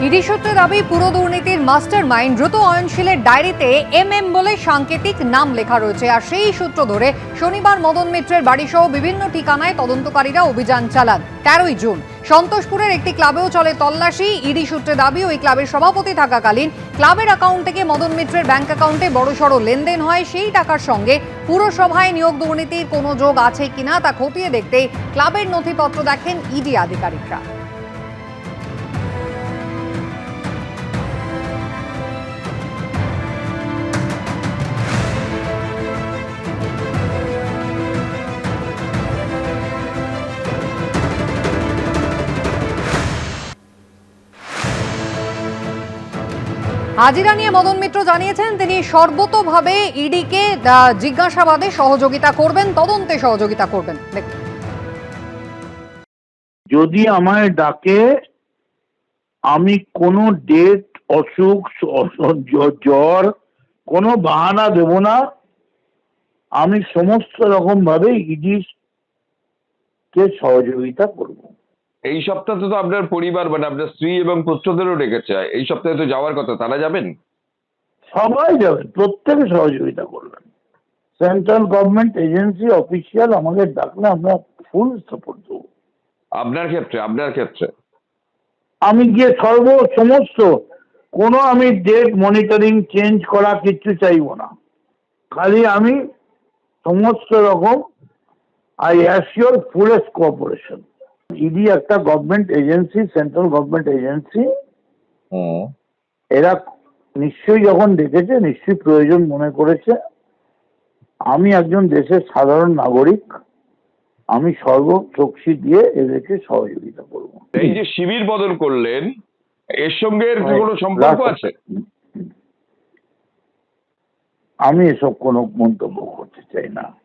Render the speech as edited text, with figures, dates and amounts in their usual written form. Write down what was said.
ED সূত্রে দাবি পুরো দুর্নীতির মাস্টার মাইন্ড দ্রুত অয়নশীলের ডায়েরিতে এমএম বলে সাংকেতিক নাম লেখা রয়েছে। আর সেই সূত্র ধরে শনিবার মদন মিত্রের বাড়িসহ বিভিন্ন ঠিকানায় তদন্তকারীরা অভিযান চালান। 13ই জুন সন্তোষপুরের একটি ক্লাবেও চলে তল্লাশি। ইডি সূত্রে দাবি ওই ক্লাবের সভাপতি থাকাকালীন ক্লাবের অ্যাকাউন্ট থেকে মদন মিত্রের ব্যাংক অ্যাকাউন্টে বড়সড় লেনদেন হয়। সেই টাকার সঙ্গে পুরসভায় নিয়োগ দুর্নীতির কোনো যোগ আছে কিনা তা খতিয়ে দেখতে ক্লাবের নথিপত্র দেখেন ইডি আধিকারিকরা। হাজিরা নিয়ে মদন মিত্র জানিয়েছেন তিনি সর্বতোভাবে ইডিকে জিজ্ঞাসাবাদে সহযোগিতা করবেন, তদন্তে সহযোগিতা করবেন। যদি আমায় ডাকে আমি কোনো ডেট, অসুখ, জ্বর কোনো বাহানা দেব না। আমি সমস্ত রকম ভাবে ইডি কে সহযোগিতা করব। এই সপ্তাহে তো আপনার পরিবার মানে আপনার স্ত্রী এবং পুত্রদেরও ডেকেছে, এই সপ্তাহে তো যাওয়ার কথা, তারা যাবেন? সবাই যাবেন, প্রত্যেকে সহযোগিতা করবেন। সেন্ট্রাল গভর্নমেন্ট এজেন্সি অফিসিয়াল আমাকে ডাকলে আমরা ফুল সাপোর্ট দেবো। আপনার ক্ষেত্রে আমি গিয়ে সমস্ত কোনো আমি ডেট মনিটরিং চেঞ্জ করা কিচ্ছু চাইবো না। খালি আমি সমস্ত রকম I assure fullest cooperation. ED একটা government agency, central government agency. এরা নিশ্চয়ই যখন দেখেছে নিশ্চয়ই প্রয়োজন মনে করেছে। আমি একজন দেশের সাধারণ নাগরিক, আমি সর্বশক্তি দিয়ে এদেরকে সহযোগিতা করব। এই যে শিবির বদল করলেন, এর সঙ্গে কোনো সম্পর্ক আছে? আমি এসব কোনো মন্তব্য করতে চাই না।